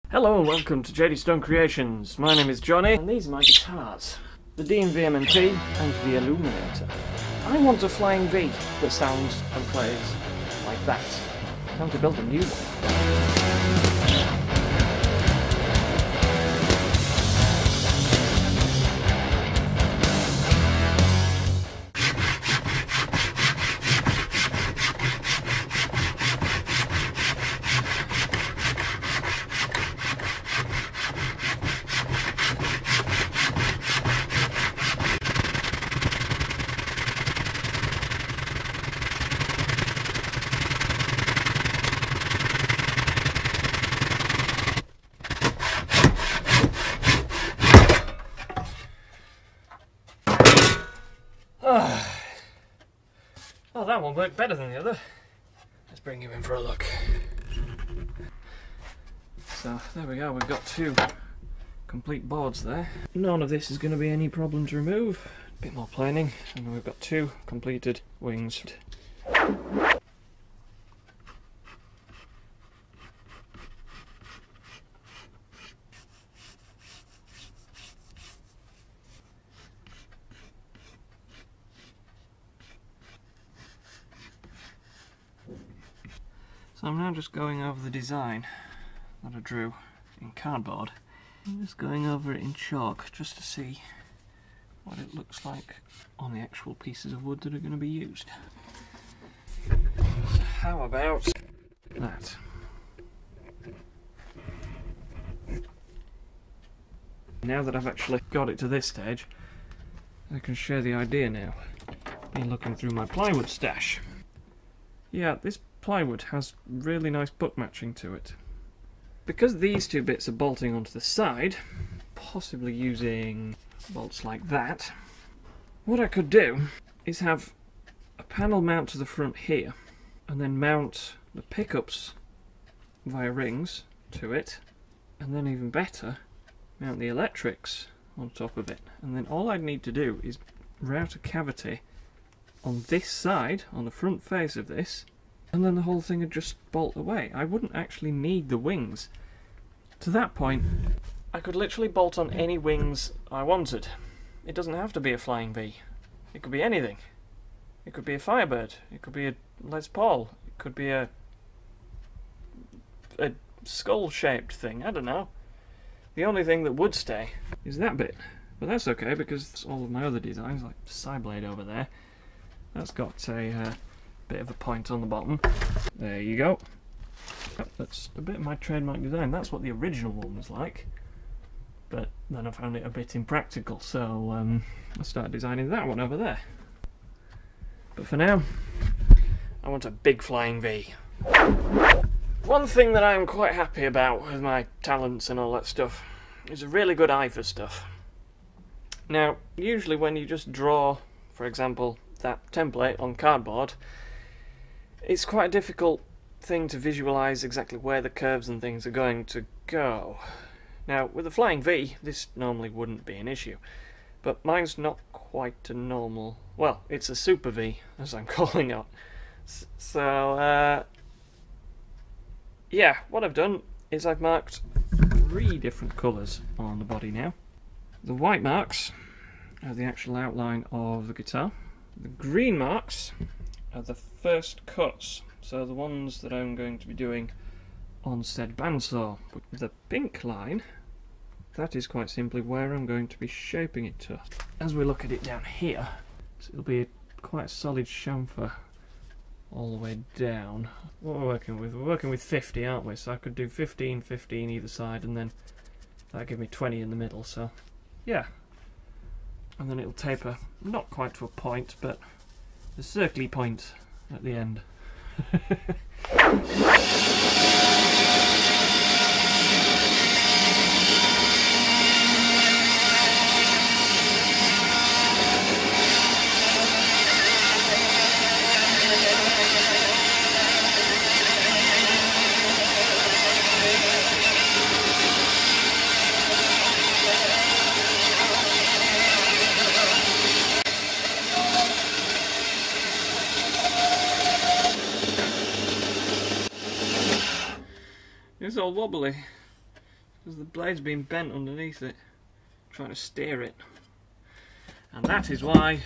Hello and welcome to JDStone Creations. My name is Johnny and these are my guitars. The D&V-MNT and the Illuminator. I want a flying V that sounds and plays like that. Time to build a new one. Oh, that one worked better than the other. Let's bring him in for a look. So, there we go, we've got two complete boards there. None of this is going to be any problem to remove. A bit more planing, and we've got two completed wings. So I'm now just going over the design that I drew in cardboard. I'm just going over it in chalk just to see what it looks like on the actual pieces of wood that are going to be used. So how about that? Now that I've actually got it to this stage, I can share the idea now. Been looking through my plywood stash. Yeah, this plywood has really nice book matching to it. Because these two bits are bolting onto the side, possibly using bolts like that, what I could do is have a panel mount to the front here, and then mount the pickups via rings to it, and then even better, mount the electrics on top of it. And then all I'd need to do is route a cavity on this side, on the front face of this, and then the whole thing would just bolt away. I wouldn't actually need the wings. To that point, I could literally bolt on any wings I wanted. It doesn't have to be a flying V. It could be anything. It could be a Firebird. It could be a Les Paul. It could be a skull-shaped thing. I don't know. The only thing that would stay is that bit. But that's okay because all of my other designs, like Sideblade over there, that's got a bit of a point on the bottom. There you go. That's a bit of my trademark design. That's what the original one was like. But then I found it a bit impractical, so I started designing that one over there. But for now, I want a big flying V. One thing that I'm quite happy about with my talents and all that stuff is a really good eye for stuff. Now, usually when you just draw, for example, that template on cardboard, it's quite a difficult thing to visualise exactly where the curves and things are going to go. Now, with a flying V, this normally wouldn't be an issue, but mine's not quite a normal, well, it's a super V, as I'm calling it. So, yeah, what I've done is I've marked 3 different colours on the body now. The white marks are the actual outline of the guitar. The green marks are the first cuts, so the ones that I'm going to be doing on said bandsaw. The pink line, that is quite simply where I'm going to be shaping it to. As we look at it down here, so it'll be quite a solid chamfer all the way down. What we're working with? We're working with 50, aren't we? So I could do 15, 15 either side, and then that'll give me 20 in the middle, so yeah. And then it'll taper, not quite to a point, but the circly point at the end. It's all wobbly. because the blade's been bent underneath it, trying to steer it. And that is why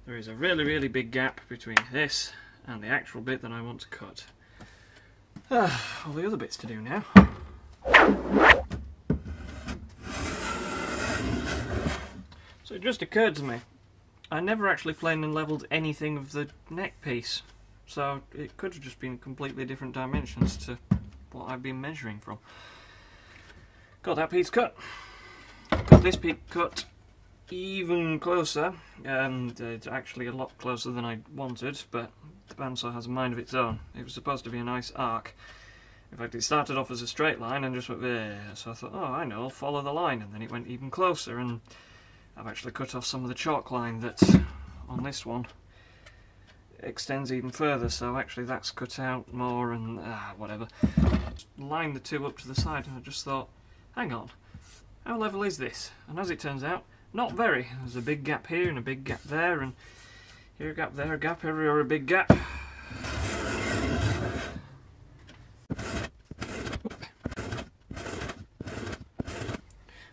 there is a really big gap between this and the actual bit that I want to cut. All the other bits to do now. So it just occurred to me, I never actually planed and levelled anything of the neck piece, so it could have just been completely different dimensions to what I've been measuring from. Got that piece cut. Got this piece cut even closer, and it's actually a lot closer than I wanted, but the bandsaw has a mind of its own. It was supposed to be a nice arc. In fact, it started off as a straight line and just went there, so I thought, oh, I know, I'll follow the line, and then it went even closer, and I've actually cut off some of the chalk line that, on this one, extends even further, so actually that's cut out more, and whatever. Just lined the two up to the side, and I just thought, hang on, how level is this? And as it turns out, not very. There's a big gap here and a big gap there, and here a gap, there a gap, everywhere a big gap.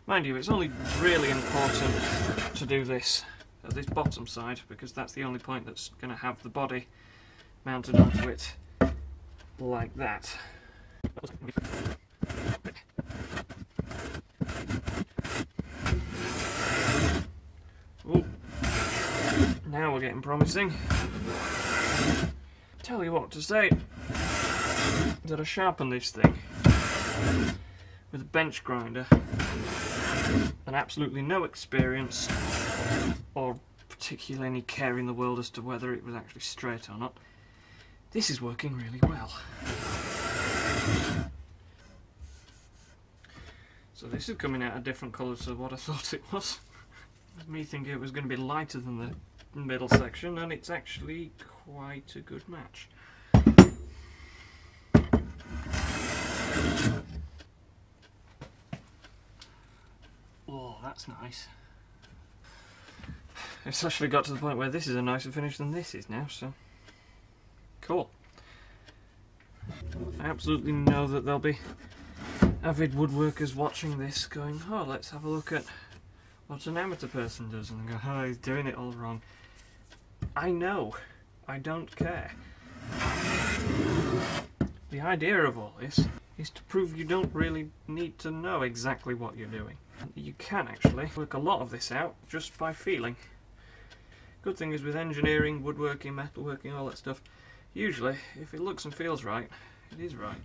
Mind you, it's only really important to do this at this bottom side, because that's the only point that's going to have the body mounted onto it like that. Ooh. Now we're getting promising. Tell you what, to say that I sharpened this thing with a bench grinder and absolutely no experience or particularly any care in the world as to whether it was actually straight or not, this is working really well. So this is coming out a different colour to what I thought it was. Me thinking it was going to be lighter than the middle section, and it's actually quite a good match. Oh, that's nice. It's actually got to the point where this is a nicer finish than this is now, so cool. I absolutely know that there'll be avid woodworkers watching this going, oh, let's have a look at what an amateur person does, and they go, oh, he's doing it all wrong. I know. I don't care. The idea of all this is to prove you don't really need to know exactly what you're doing. You can actually work a lot of this out just by feeling. Good thing is with engineering, woodworking, metalworking, all that stuff, usually if it looks and feels right, it is right.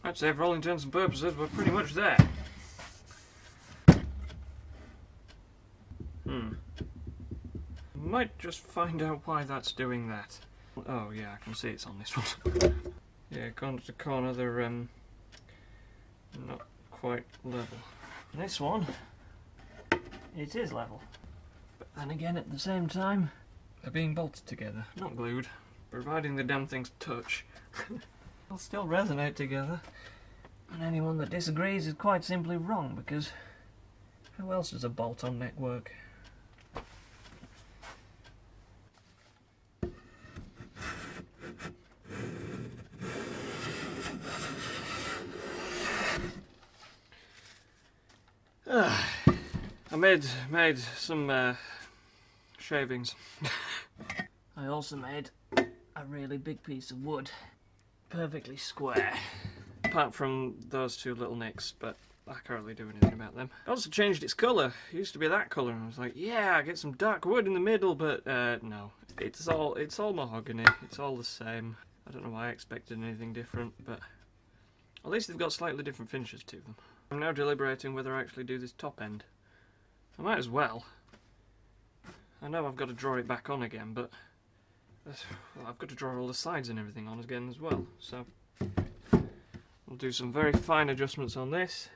I'd say for all intents and purposes we're pretty much there. Might just find out why that's doing that. Oh yeah, I can see it's on this one. Yeah, corner to corner they're not quite level. This one, it is level. But then again, at the same time, they're being bolted together, not glued. Providing the damn things touch, they'll still resonate together. And anyone that disagrees is quite simply wrong, because how else does a bolt-on neck work? I made some shavings. I also made a really big piece of wood, perfectly square. Apart from those two little nicks, but I can't really do anything about them. I also changed its colour. It used to be that colour, and I was like, yeah, get some dark wood in the middle, but no. It's all mahogany. It's all the same. I don't know why I expected anything different, but at least they've got slightly different finishes to them. I'm now deliberating whether I actually do this top end. I might as well. I know I've got to draw it back on again, but well, I've got to draw all the sides and everything on again as well, so we'll do some very fine adjustments on this.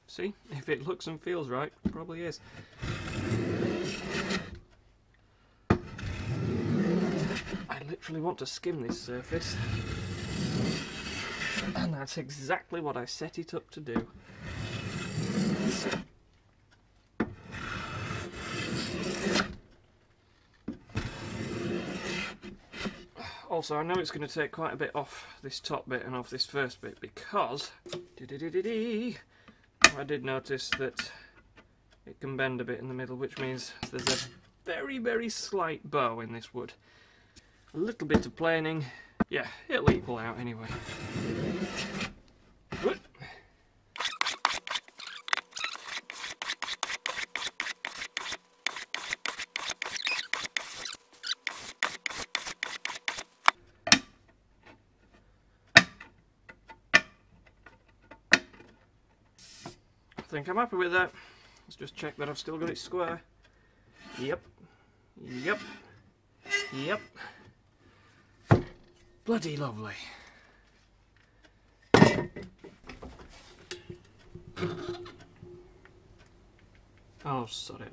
See, if it looks and feels right, it probably is. naturally want to skim this surface, and that's exactly what I set it up to do. Also, I know it's going to take quite a bit off this top bit and off this first bit because I did notice that it can bend a bit in the middle, which means there's a very, very slight bow in this wood. A little bit of planing, yeah, it'll equal out anyway. Good. I think I'm happy with that. Let's just check that I've still got it square. Yep. Yep. Yep. Bloody lovely. Oh, sorry.